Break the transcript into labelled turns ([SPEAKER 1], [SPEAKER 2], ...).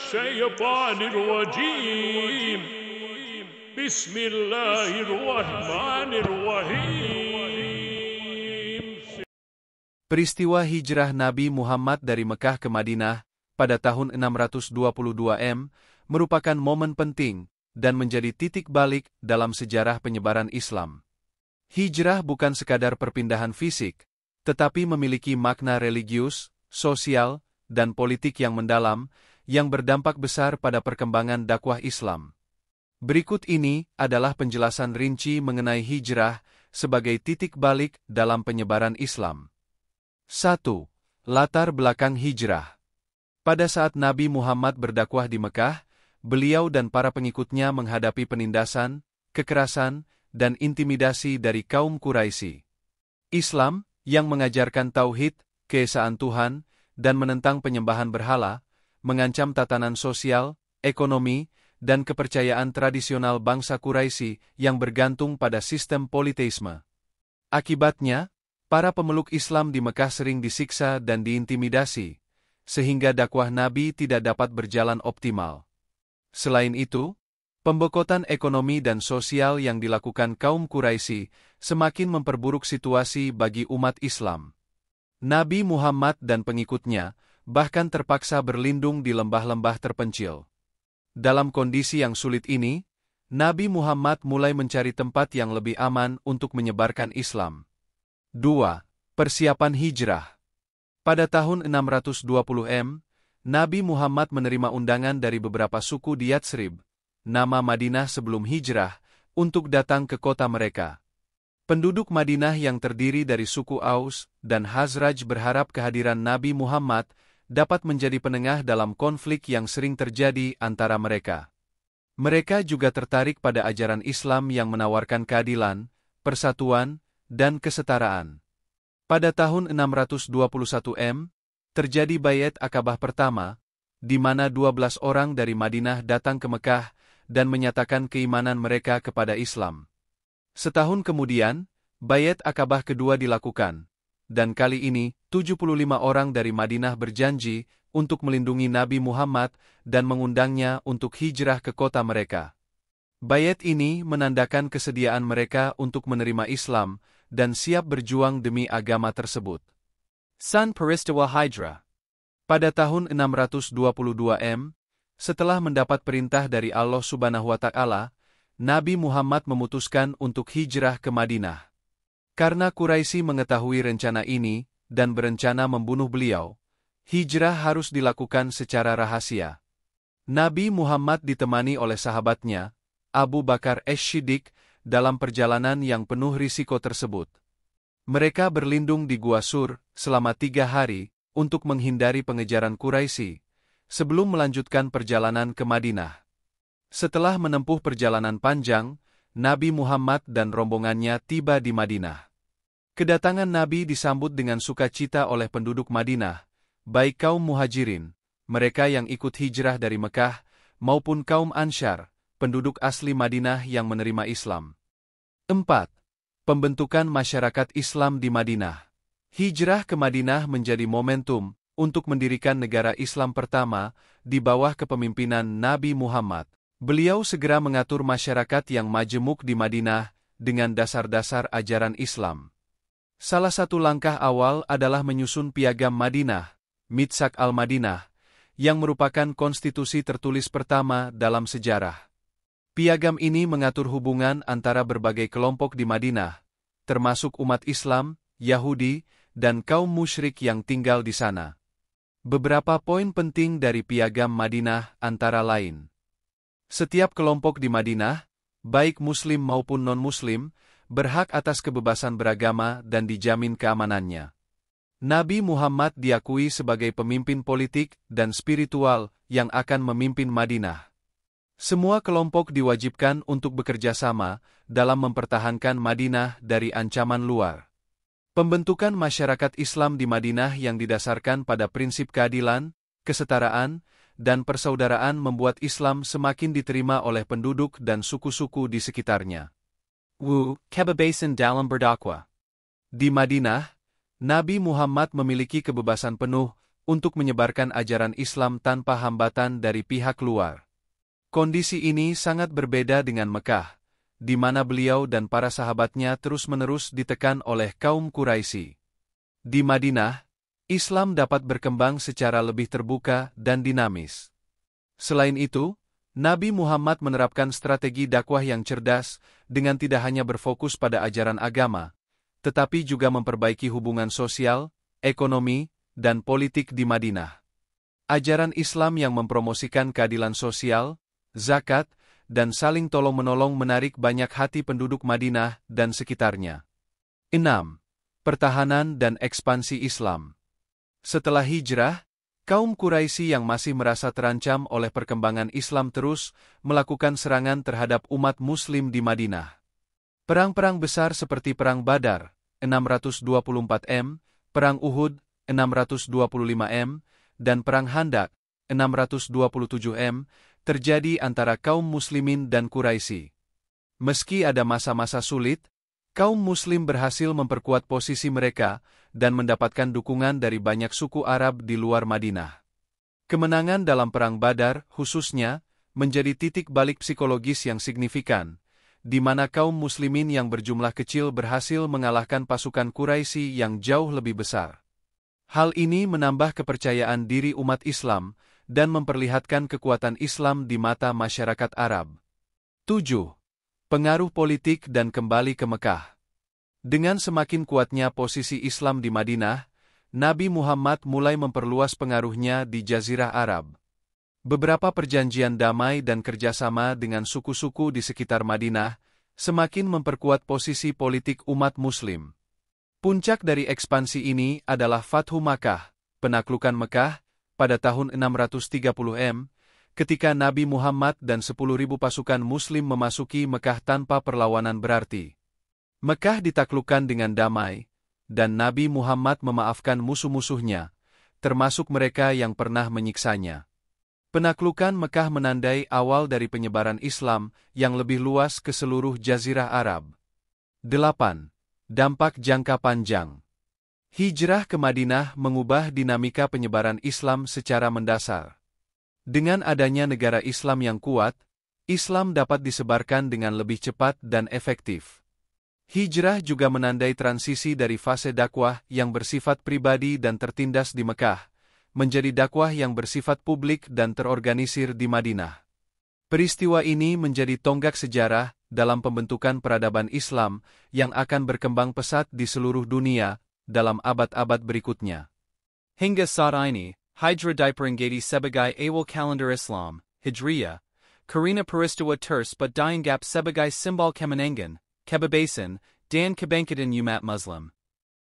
[SPEAKER 1] الشيطان الرجيم بسم الله الرحمن الرحيم.
[SPEAKER 2] Peristiwa hijrah Nabi Muhammad dari Mekah ke Madinah pada tahun 622 M merupakan momen penting dan menjadi titik balik dalam sejarah penyebaran Islam. Hijrah bukan sekadar perpindahan fisik, tetapi memiliki makna religius, sosial, dan politik yang mendalam, yang berdampak besar pada perkembangan dakwah Islam. Berikut ini adalah penjelasan rinci mengenai hijrah sebagai titik balik dalam penyebaran Islam. 1. Latar belakang hijrah. Pada saat Nabi Muhammad berdakwah di Mekah, beliau dan para pengikutnya menghadapi penindasan, kekerasan, dan intimidasi dari kaum Quraisy. Islam, yang mengajarkan tauhid, keesaan Tuhan, dan menentang penyembahan berhala, mengancam tatanan sosial, ekonomi, dan kepercayaan tradisional bangsa Quraisy yang bergantung pada sistem politeisme. Akibatnya, para pemeluk Islam di Mekah sering disiksa dan diintimidasi, sehingga dakwah Nabi tidak dapat berjalan optimal. Selain itu, pemboikotan ekonomi dan sosial yang dilakukan kaum Quraisy semakin memperburuk situasi bagi umat Islam. Nabi Muhammad dan pengikutnya bahkan terpaksa berlindung di lembah-lembah terpencil. Dalam kondisi yang sulit ini, Nabi Muhammad mulai mencari tempat yang lebih aman untuk menyebarkan Islam. 2. Persiapan hijrah. Pada tahun 620 M, Nabi Muhammad menerima undangan dari beberapa suku di Yatsrib, nama Madinah sebelum hijrah, untuk datang ke kota mereka. Penduduk Madinah yang terdiri dari suku Aus dan Khazraj berharap kehadiran Nabi Muhammad dapat menjadi penengah dalam konflik yang sering terjadi antara mereka. Mereka juga tertarik pada ajaran Islam yang menawarkan keadilan, persatuan, dan kesetaraan. Pada tahun 621 M, terjadi Baiat Aqabah pertama, di mana 12 orang dari Madinah datang ke Mekah dan menyatakan keimanan mereka kepada Islam. Setahun kemudian, Baiat Aqabah kedua dilakukan, dan kali ini 75 orang dari Madinah berjanji untuk melindungi Nabi Muhammad dan mengundangnya untuk hijrah ke kota mereka. Baiat ini menandakan kesediaan mereka untuk menerima Islam dan siap berjuang demi agama tersebut. San Peristiwa Hijrah. Pada tahun 622 M, setelah mendapat perintah dari Allah Subhanahu wa Ta'ala, Nabi Muhammad memutuskan untuk hijrah ke Madinah. Karena Quraisy mengetahui rencana ini dan berencana membunuh beliau, hijrah harus dilakukan secara rahasia. Nabi Muhammad ditemani oleh sahabatnya, Abu Bakar As-Siddiq, dalam perjalanan yang penuh risiko tersebut. Mereka berlindung di Gua Sur selama 3 hari untuk menghindari pengejaran Quraisy, sebelum melanjutkan perjalanan ke Madinah. Setelah menempuh perjalanan panjang, Nabi Muhammad dan rombongannya tiba di Madinah. Kedatangan Nabi disambut dengan sukacita oleh penduduk Madinah, baik kaum muhajirin, mereka yang ikut hijrah dari Mekah, maupun kaum Ansyar, penduduk asli Madinah yang menerima Islam. 4. Pembentukan masyarakat Islam di Madinah. Hijrah ke Madinah menjadi momentum untuk mendirikan negara Islam pertama di bawah kepemimpinan Nabi Muhammad. Beliau segera mengatur masyarakat yang majemuk di Madinah dengan dasar-dasar ajaran Islam. Salah satu langkah awal adalah menyusun Piagam Madinah, Mitsak al-Madinah, yang merupakan konstitusi tertulis pertama dalam sejarah. Piagam ini mengatur hubungan antara berbagai kelompok di Madinah, termasuk umat Islam, Yahudi, dan kaum musyrik yang tinggal di sana. Beberapa poin penting dari Piagam Madinah antara lain: setiap kelompok di Madinah, baik Muslim maupun non-Muslim, berhak atas kebebasan beragama dan dijamin keamanannya. Nabi Muhammad diakui sebagai pemimpin politik dan spiritual yang akan memimpin Madinah. Semua kelompok diwajibkan untuk bekerja sama dalam mempertahankan Madinah dari ancaman luar. Pembentukan masyarakat Islam di Madinah yang didasarkan pada prinsip keadilan, kesetaraan, dan persaudaraan membuat Islam semakin diterima oleh penduduk dan suku-suku di sekitarnya. Kebebasan dalam berdakwah. Di Madinah, Nabi Muhammad memiliki kebebasan penuh untuk menyebarkan ajaran Islam tanpa hambatan dari pihak luar. Kondisi ini sangat berbeda dengan Mekah, di mana beliau dan para sahabatnya terus-menerus ditekan oleh kaum Quraisy. Di Madinah, Islam dapat berkembang secara lebih terbuka dan dinamis. Selain itu, Nabi Muhammad menerapkan strategi dakwah yang cerdas dengan tidak hanya berfokus pada ajaran agama, tetapi juga memperbaiki hubungan sosial, ekonomi, dan politik di Madinah. Ajaran Islam yang mempromosikan keadilan sosial, zakat, dan saling tolong-menolong menarik banyak hati penduduk Madinah dan sekitarnya. 6. Pertahanan dan ekspansi Islam. Setelah hijrah, kaum Quraisy yang masih merasa terancam oleh perkembangan Islam terus melakukan serangan terhadap umat Muslim di Madinah. Perang-perang besar seperti Perang Badar, 624 M, Perang Uhud, 625 M, dan Perang Handak, 627 M, terjadi antara kaum muslimin dan Quraisy. Meski ada masa-masa sulit, kaum muslim berhasil memperkuat posisi mereka dan mendapatkan dukungan dari banyak suku Arab di luar Madinah. Kemenangan dalam Perang Badar, khususnya, menjadi titik balik psikologis yang signifikan, di mana kaum muslimin yang berjumlah kecil berhasil mengalahkan pasukan Quraisy yang jauh lebih besar. Hal ini menambah kepercayaan diri umat Islam dan memperlihatkan kekuatan Islam di mata masyarakat Arab. 7. Pengaruh politik dan kembali ke Mekah. Dengan semakin kuatnya posisi Islam di Madinah, Nabi Muhammad mulai memperluas pengaruhnya di Jazirah Arab. Beberapa perjanjian damai dan kerjasama dengan suku-suku di sekitar Madinah semakin memperkuat posisi politik umat Muslim. Puncak dari ekspansi ini adalah Fathu Makkah, penaklukan Mekah, pada tahun 630 M, ketika Nabi Muhammad dan 10.000 pasukan Muslim memasuki Mekah tanpa perlawanan berarti. Mekah ditaklukkan dengan damai, dan Nabi Muhammad memaafkan musuh-musuhnya, termasuk mereka yang pernah menyiksanya. Penaklukan Mekah menandai awal dari penyebaran Islam yang lebih luas ke seluruh Jazirah Arab. 8. Dampak jangka panjang. Hijrah ke Madinah mengubah dinamika penyebaran Islam secara mendasar. Dengan adanya negara Islam yang kuat, Islam dapat disebarkan dengan lebih cepat dan efektif. Hijrah juga menandai transisi dari fase dakwah yang bersifat pribadi dan tertindas di Mekah, menjadi dakwah yang bersifat publik dan terorganisir di Madinah. Peristiwa ini menjadi tonggak sejarah dalam pembentukan peradaban Islam yang akan berkembang pesat di seluruh dunia dalam abad-abad berikutnya.
[SPEAKER 3] Hingga saat ini, Hijrah diperingati sebagai awal kalender Islam, Hijriah, karena peristiwa tersebut dianggap sebagai simbol kemenangan, kebebasan, dan kebangkitan umat Muslim.